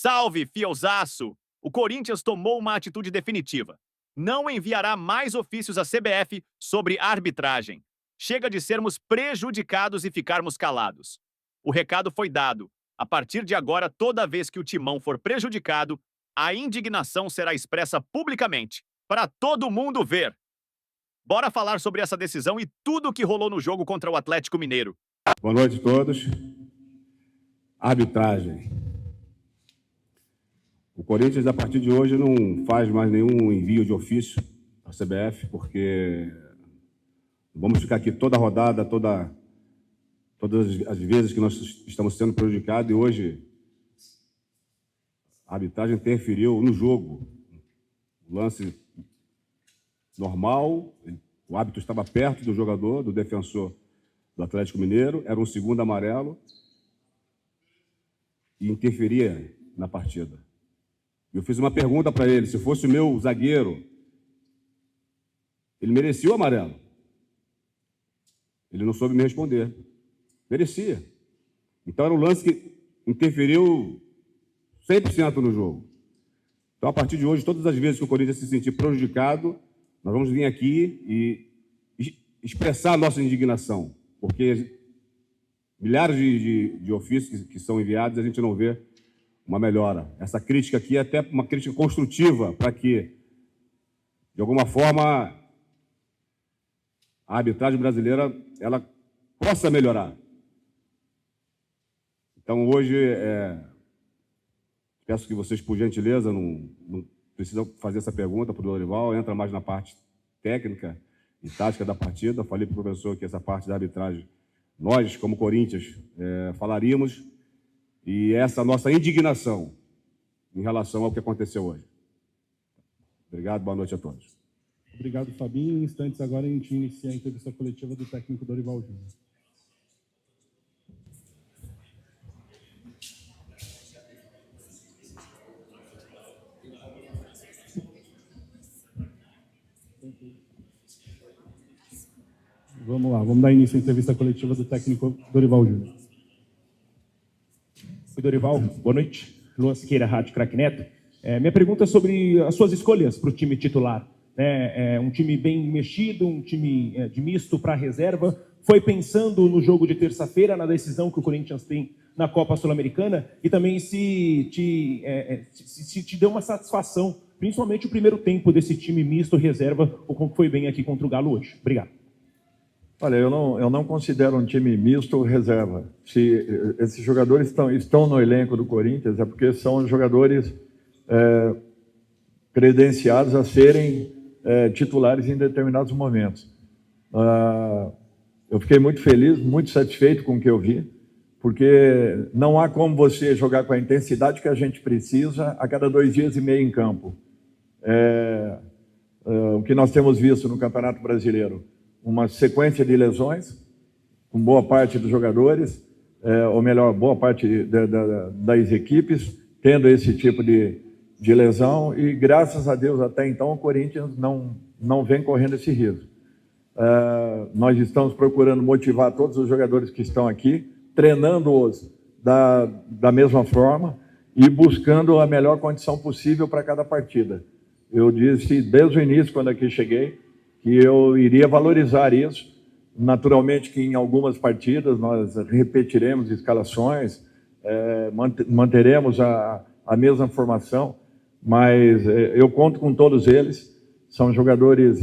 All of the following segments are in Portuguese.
Salve, fielzaço! O Corinthians tomou uma atitude definitiva. Não enviará mais ofícios à CBF sobre arbitragem. Chega de sermos prejudicados e ficarmos calados. O recado foi dado. A partir de agora, toda vez que o Timão for prejudicado, a indignação será expressa publicamente, para todo mundo ver. Bora falar sobre essa decisão e tudo o que rolou no jogo contra o Atlético Mineiro. Boa noite a todos. Arbitragem. O Corinthians, a partir de hoje, não faz mais nenhum envio de ofício à CBF, porque vamos ficar aqui toda a rodada, todas as vezes que nós estamos sendo prejudicados, e hoje a arbitragem interferiu no jogo. O lance normal, o árbitro estava perto do jogador, do defensor do Atlético Mineiro, era um segundo amarelo e interferia na partida. Eu fiz uma pergunta para ele, se fosse o meu zagueiro, ele merecia o amarelo. Ele não soube me responder. Merecia. Então era um lance que interferiu 100% no jogo. Então, a partir de hoje, todas as vezes que o Corinthians se sentir prejudicado, nós vamos vir aqui e expressar a nossa indignação, porque milhares de ofícios que são enviados, a gente não vê uma melhora. Essa crítica aqui é até uma crítica construtiva para que, de alguma forma, a arbitragem brasileira ela possa melhorar. Então, hoje, peço que vocês, por gentileza, não precisam fazer essa pergunta para o Dorival, entra mais na parte técnica e tática da partida. Falei para o professor que essa parte da arbitragem, nós, como Corinthians, falaríamos, e essa nossa indignação em relação ao que aconteceu hoje. Obrigado, boa noite a todos. Obrigado, Fabinho. Em instantes agora a gente inicia a entrevista coletiva do técnico Dorival Júnior. Vamos lá, vamos dar início à entrevista coletiva do técnico Dorival Júnior. Oi, Dorival, boa noite. Luan Siqueira, Rádio Craque Neto. Minha pergunta é sobre as suas escolhas para o time titular. Um time bem mexido, um time de misto para reserva. Foi pensando no jogo de terça-feira, na decisão que o Corinthians tem na Copa Sul-Americana, e também se te deu uma satisfação, principalmente o primeiro tempo desse time misto reserva, ou como foi bem aqui contra o Galo hoje. Obrigado. Olha, eu não considero um time misto ou reserva. Se esses jogadores estão no elenco do Corinthians, é porque são jogadores credenciados a serem titulares em determinados momentos. Eu fiquei muito feliz, muito satisfeito com o que eu vi, porque não há como você jogar com a intensidade que a gente precisa a cada 2 dias e meio em campo. O que nós temos visto no Campeonato Brasileiro, uma sequência de lesões, com boa parte dos jogadores, ou melhor, boa parte das equipes, tendo esse tipo de lesão, e graças a Deus até então o Corinthians não vem correndo esse risco. Nós estamos procurando motivar todos os jogadores que estão aqui, treinando-os da mesma forma e buscando a melhor condição possível para cada partida. Eu disse desde o início, quando aqui cheguei, que eu iria valorizar isso. Naturalmente que em algumas partidas nós repetiremos escalações, manteremos a mesma formação, mas eu conto com todos eles. São jogadores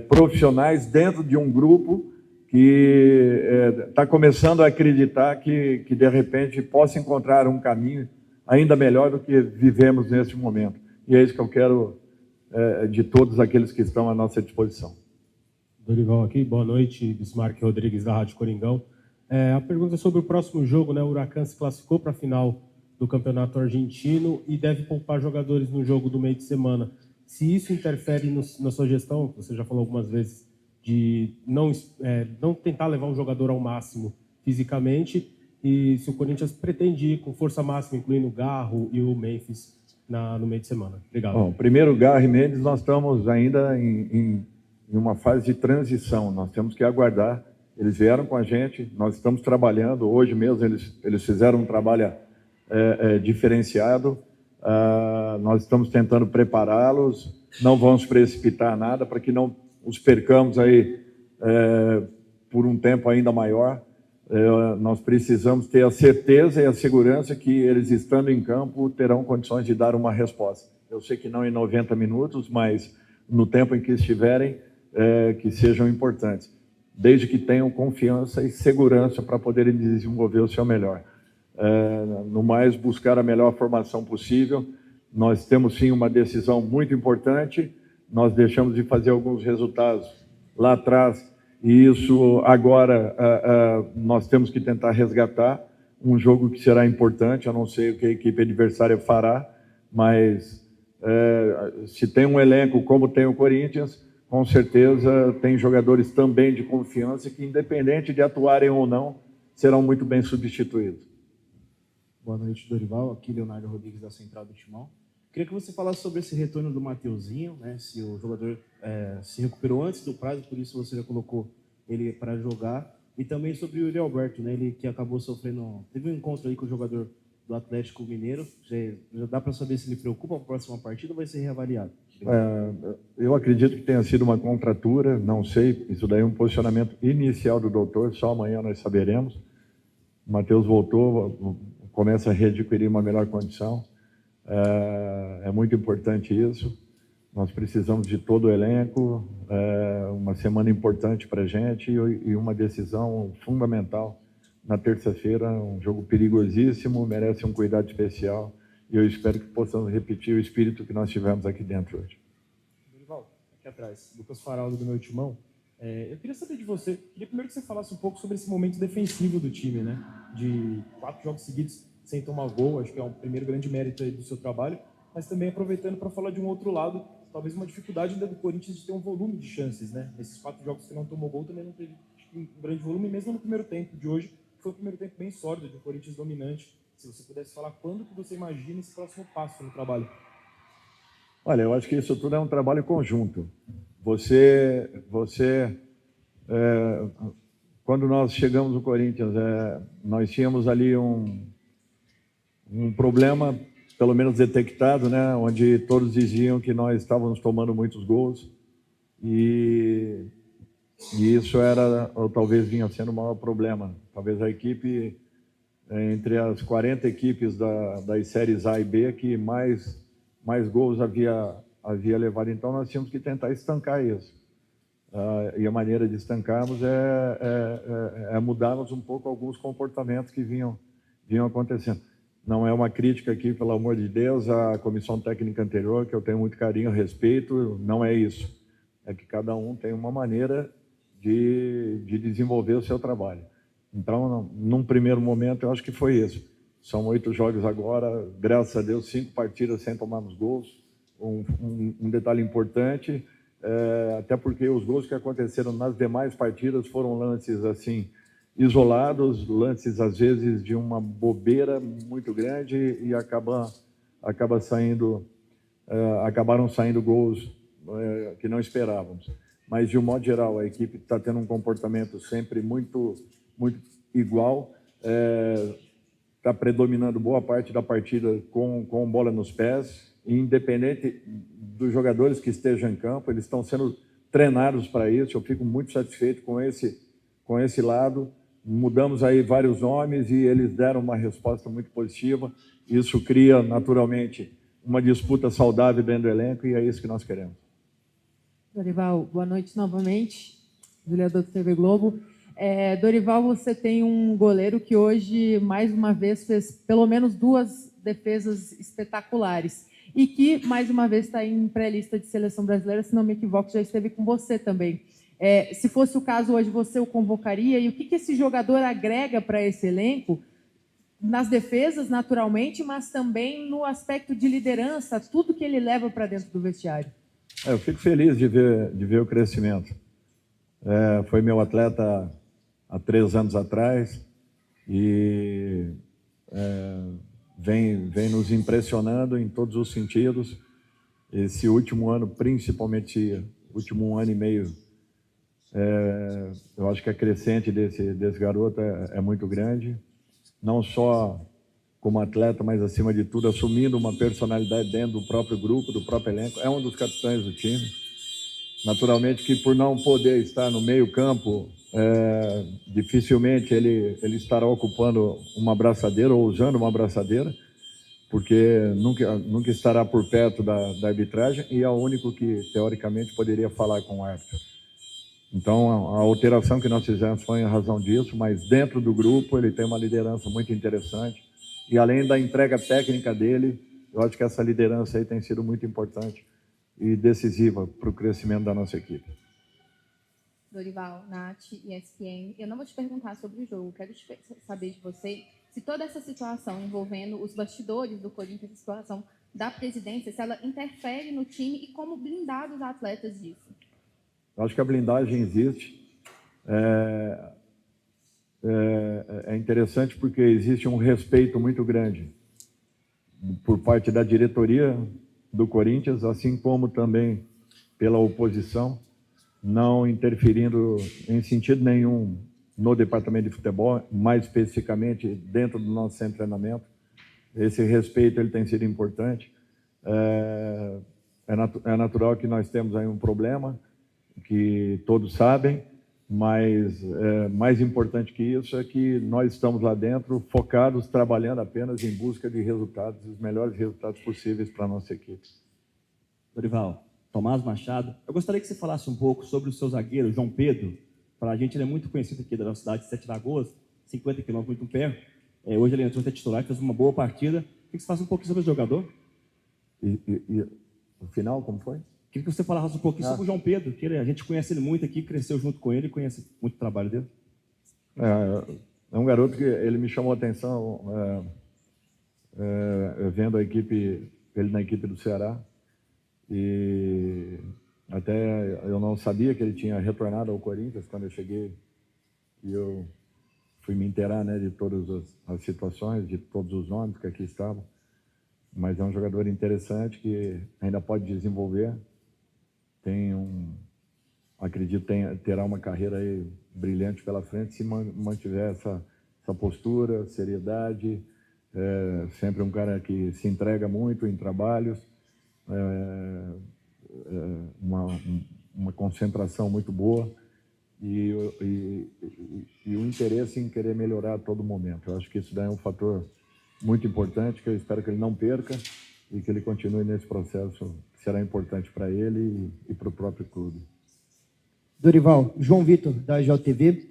profissionais dentro de um grupo que está começando a acreditar que de repente possa encontrar um caminho ainda melhor do que vivemos neste momento. E é isso que eu quero de todos aqueles que estão à nossa disposição. Dorival aqui, boa noite, Bismarck Rodrigues da Rádio Coringão. A pergunta é sobre o próximo jogo, né? O Huracan se classificou para a final do Campeonato Argentino e deve poupar jogadores no jogo do meio de semana. Se isso interfere na sua gestão, você já falou algumas vezes, de não tentar levar um jogador ao máximo fisicamente, e se o Corinthians pretende ir com força máxima, incluindo o Garro e o Memphis, no meio de semana. Obrigado. Bom, primeiro, Garro e Mendes, nós estamos ainda em uma fase de transição. Nós temos que aguardar. Eles vieram com a gente, nós estamos trabalhando. Hoje mesmo eles fizeram um trabalho diferenciado. Nós estamos tentando prepará-los, não vamos precipitar nada para que não os percamos aí por um tempo ainda maior. Nós precisamos ter a certeza e a segurança que eles, estando em campo, terão condições de dar uma resposta. Eu sei que não em 90 minutos, mas no tempo em que estiverem, que sejam importantes, desde que tenham confiança e segurança para poderem desenvolver o seu melhor. No mais, buscar a melhor formação possível. Nós temos, sim, uma decisão muito importante. Nós deixamos de fazer alguns resultados lá atrás, e isso agora nós temos que tentar resgatar um jogo que será importante. Eu não sei o que a equipe adversária fará, mas se tem um elenco como tem o Corinthians, com certeza tem jogadores também de confiança que, independente de atuarem ou não, serão muito bem substituídos. Boa noite, Dorival. Aqui, Leonardo Rodrigues, da Central do Timão. Queria que você falasse sobre esse retorno do Mateuzinho, né? Se o jogador se recuperou antes do prazo, por isso você já colocou ele para jogar. E também sobre o Yuri Alberto, né? Ele que acabou sofrendo... Teve um encontro aí com o jogador do Atlético Mineiro. Já dá para saber se ele preocupa a próxima partida ou vai ser reavaliado? Eu acredito que tenha sido uma contratura, não sei. Isso daí é um posicionamento inicial do doutor, só amanhã nós saberemos. O Matheus voltou, começa a readquirir uma melhor condição. É muito importante isso. Nós precisamos de todo o elenco, uma semana importante para a gente e uma decisão fundamental na terça-feira, um jogo perigosíssimo, merece um cuidado especial, e eu espero que possamos repetir o espírito que nós tivemos aqui dentro hoje. Dorival, aqui atrás, Lucas Faraldo do Meu Timão. Eu queria saber de você, queria primeiro que você falasse um pouco sobre esse momento defensivo do time, né? De 4 jogos seguidos sem tomar gol, acho que é um primeiro grande mérito aí do seu trabalho, mas também aproveitando para falar de um outro lado, talvez uma dificuldade ainda do Corinthians de ter um volume de chances, né? Nesses 4 jogos que não tomou gol também não teve um grande volume, mesmo no primeiro tempo de hoje, foi um primeiro tempo bem sólido, de um Corinthians dominante. Se você pudesse falar quando que você imagina esse próximo passo no trabalho? Olha, eu acho que isso tudo é um trabalho conjunto. Quando nós chegamos no Corinthians, nós tínhamos ali um problema, pelo menos detectado, né, onde todos diziam que nós estávamos tomando muitos gols, e isso era, ou talvez vinha sendo o maior problema. Talvez a equipe, entre as 40 equipes das séries A e B, que mais gols havia levado. Então nós tínhamos que tentar estancar isso. E a maneira de estancarmos é mudarmos um pouco alguns comportamentos que vinham acontecendo. Não é uma crítica aqui, pelo amor de Deus, à comissão técnica anterior, que eu tenho muito carinho e respeito, não é isso. É que cada um tem uma maneira de desenvolver o seu trabalho. Então, num primeiro momento, eu acho que foi isso. São 8 jogos agora, graças a Deus, 5 partidas sem tomarmos gols. Um detalhe importante, até porque os gols que aconteceram nas demais partidas foram lances assim, isolados, lances às vezes de uma bobeira muito grande, e acabaram saindo gols que não esperávamos. Mas, de um modo geral, a equipe está tendo um comportamento sempre muito igual, está predominando boa parte da partida com bola nos pés, e independente dos jogadores que estejam em campo, eles estão sendo treinados para isso. Eu fico muito satisfeito com esse lado. Mudamos aí vários nomes e eles deram uma resposta muito positiva. Isso cria, naturalmente, uma disputa saudável dentro do elenco, e é isso que nós queremos. Dorival, boa noite novamente. Julia do TV Globo. Dorival, você tem um goleiro que hoje, mais uma vez, fez pelo menos 2 defesas espetaculares e que, mais uma vez, está em pré-lista de seleção brasileira, se não me equivoco, já esteve com você também. Se fosse o caso hoje, você o convocaria? E o que esse jogador agrega para esse elenco? Nas defesas, naturalmente, mas também no aspecto de liderança, tudo que ele leva para dentro do vestiário. Eu fico feliz de ver o crescimento. Foi meu atleta há 3 anos atrás e vem nos impressionando em todos os sentidos. Esse último ano, principalmente, último 1 ano e meio, eu acho que a crescente desse garoto é muito grande, não só como atleta, mas acima de tudo assumindo uma personalidade dentro do próprio grupo, do próprio elenco. É um dos capitães do time. Naturalmente que por não poder estar no meio campo, dificilmente ele estará ocupando uma abraçadeira ou usando uma abraçadeira, porque nunca estará por perto da arbitragem e é o único que, teoricamente, poderia falar com o árbitro. Então, a alteração que nós fizemos foi em razão disso, mas dentro do grupo ele tem uma liderança muito interessante e além da entrega técnica dele, eu acho que essa liderança aí tem sido muito importante e decisiva para o crescimento da nossa equipe. Dorival, Nath, ESPN, eu não vou te perguntar sobre o jogo, quero saber de você se toda essa situação envolvendo os bastidores do Corinthians, a situação da presidência, se ela interfere no time e como blindar os atletas disso. Eu acho que a blindagem existe. É interessante porque existe um respeito muito grande por parte da diretoria do Corinthians, assim como também pela oposição, não interferindo em sentido nenhum no departamento de futebol, mais especificamente dentro do nosso centro de treinamento. Esse respeito ele tem sido importante. É natural que nós temos aí um problema, que todos sabem, mas mais importante que isso é que nós estamos lá dentro focados, trabalhando apenas em busca de resultados, os melhores resultados possíveis para a nossa equipe. Dorival, Tomás Machado, eu gostaria que você falasse um pouco sobre o seu zagueiro, João Pedro. Para a gente, ele é muito conhecido aqui da nossa cidade de Sete Lagoas, 50 quilômetros, muito perto. Hoje ele entrou até titular, fez uma boa partida. Queria que você falasse um pouquinho sobre o jogador. E o final, como foi? Queria que você falasse um pouquinho sobre o João Pedro, que a gente conhece ele muito aqui, cresceu junto com ele, conhece muito o trabalho dele. É um garoto que ele me chamou a atenção vendo a equipe, ele na equipe do Ceará. E até eu não sabia que ele tinha retornado ao Corinthians quando eu cheguei. E eu fui me inteirar, né, de todas as situações, de todos os nomes que aqui estavam. Mas é um jogador interessante que ainda pode desenvolver. Acredito que terá uma carreira aí brilhante pela frente se mantiver essa postura, seriedade. Sempre um cara que se entrega muito em trabalhos. Uma concentração muito boa e o interesse em querer melhorar a todo momento. Eu acho que isso daí é um fator muito importante, que eu espero que ele não perca e que ele continue nesse processo, que será importante para ele e para o próprio clube. Dorival, João Vitor, da JTV.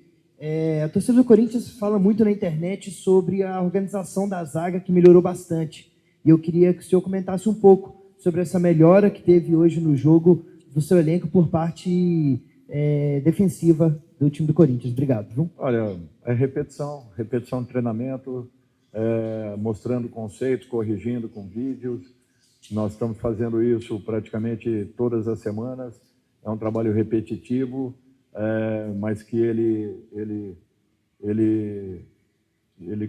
A torcida do Corinthians fala muito na internet sobre a organização da zaga, que melhorou bastante. E eu queria que o senhor comentasse um pouco sobre essa melhora que teve hoje no jogo do seu elenco por parte defensiva do time do Corinthians. Obrigado. Viu? Olha, é repetição de treinamento, mostrando conceitos, corrigindo com vídeos. Nós estamos fazendo isso praticamente todas as semanas. É um trabalho repetitivo, mas que ele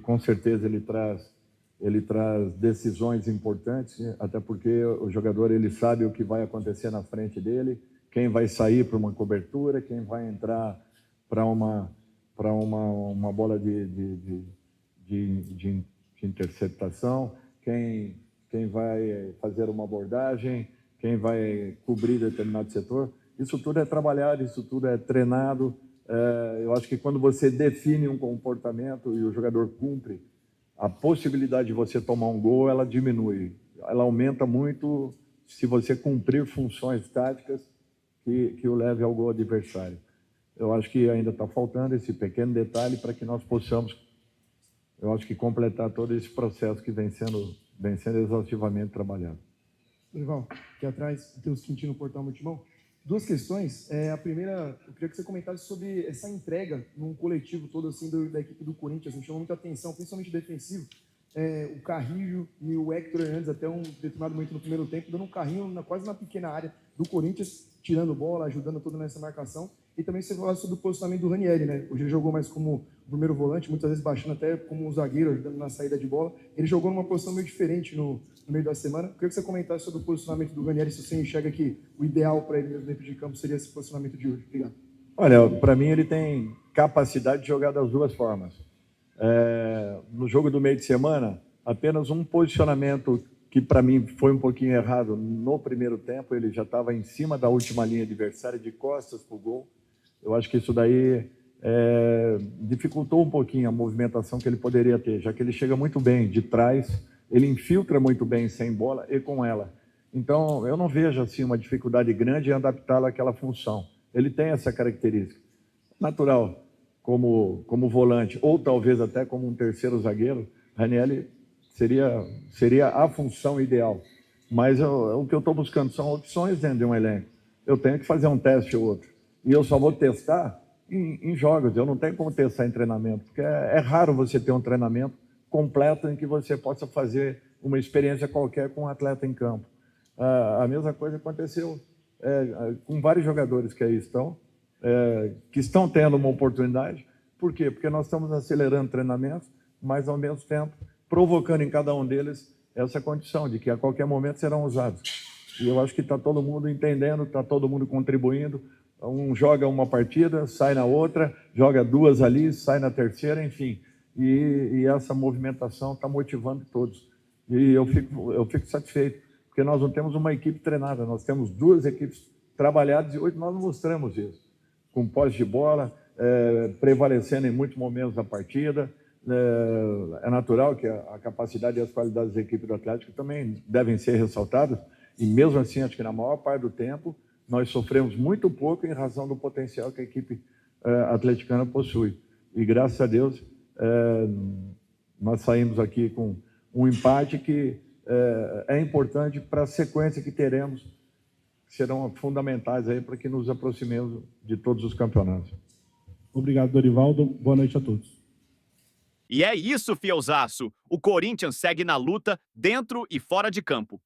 com certeza ele traz decisões importantes, até porque o jogador ele sabe o que vai acontecer na frente dele, quem vai sair para uma cobertura, quem vai entrar para uma bola de interceptação, quem vai fazer uma abordagem, quem vai cobrir determinado setor. Isso tudo é trabalhado, isso tudo é treinado. Eu acho que quando você define um comportamento e o jogador cumpre, a possibilidade de você tomar um gol, ela diminui. Ela aumenta muito se você cumprir funções táticas que o leve ao gol adversário. Eu acho que ainda está faltando esse pequeno detalhe para que nós possamos, eu acho que completar todo esse processo que vem sendo exaustivamente trabalhado. Dorival, aqui atrás, Matheus Quintino, Portal Multimão. Duas questões. A primeira, eu queria que você comentasse sobre essa entrega num coletivo todo assim da equipe do Corinthians. Me chamou muita atenção, principalmente defensivo. O Carrillo e o Héctor Hernandes, até um determinado momento no primeiro tempo, dando um carrinho quase na pequena área do Corinthians, tirando bola, ajudando toda nessa marcação. E também você falou sobre o posicionamento do Ranieri, né? Hoje ele jogou mais como o primeiro volante, muitas vezes baixando até como um zagueiro, ajudando na saída de bola. Ele jogou numa posição meio diferente no meio da semana. Eu queria que você comentasse sobre o posicionamento do Ranieri, se você enxerga que o ideal para ele mesmo dentro de campo seria esse posicionamento de hoje. Obrigado. Olha, para mim ele tem capacidade de jogar das duas formas. No jogo do meio de semana, apenas um posicionamento que para mim foi um pouquinho errado no primeiro tempo. Ele já estava em cima da última linha adversária, de costas para o gol. Eu acho que isso daí dificultou um pouquinho a movimentação que ele poderia ter, já que ele chega muito bem de trás, ele infiltra muito bem sem bola e com ela. Então, eu não vejo assim uma dificuldade grande em adaptá-lo àquela função. Ele tem essa característica. Natural, como volante, ou talvez até como um terceiro zagueiro, Ranieri seria a função ideal. Mas o que eu estou buscando são opções dentro de um elenco. Eu tenho que fazer um teste ou outro. E eu só vou testar em jogos. Eu não tenho como testar em treinamento, porque é raro você ter um treinamento completo em que você possa fazer uma experiência qualquer com um atleta em campo. A mesma coisa aconteceu com vários jogadores que aí estão, que estão tendo uma oportunidade. Por quê? Porque nós estamos acelerando treinamentos, mas ao mesmo tempo provocando em cada um deles essa condição de que a qualquer momento serão usados. E eu acho que está todo mundo entendendo, está todo mundo contribuindo. Um joga uma partida, sai na outra, joga duas ali, sai na terceira, enfim. E essa movimentação está motivando todos. E eu fico satisfeito, porque nós não temos uma equipe treinada, nós temos duas equipes trabalhadas e hoje nós mostramos isso. Com posse de bola, prevalecendo em muitos momentos da partida. É natural que a capacidade e as qualidades da equipe do Atlético também devem ser ressaltadas. E mesmo assim, acho que na maior parte do tempo, nós sofremos muito pouco em razão do potencial que a equipe atleticana possui. E graças a Deus, nós saímos aqui com um empate que é importante para a sequência que teremos, que serão fundamentais aí para que nos aproximemos de todos os campeonatos. Obrigado, Dorivaldo. Boa noite a todos. E é isso, fielzaço! O Corinthians segue na luta, dentro e fora de campo.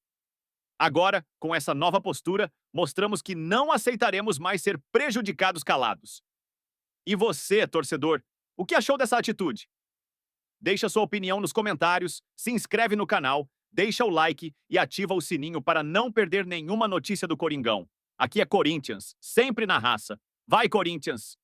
Agora, com essa nova postura, mostramos que não aceitaremos mais ser prejudicados calados. E você, torcedor, o que achou dessa atitude? Deixa sua opinião nos comentários, se inscreve no canal, deixa o like e ativa o sininho para não perder nenhuma notícia do Coringão. Aqui é Corinthians, sempre na raça. Vai, Corinthians!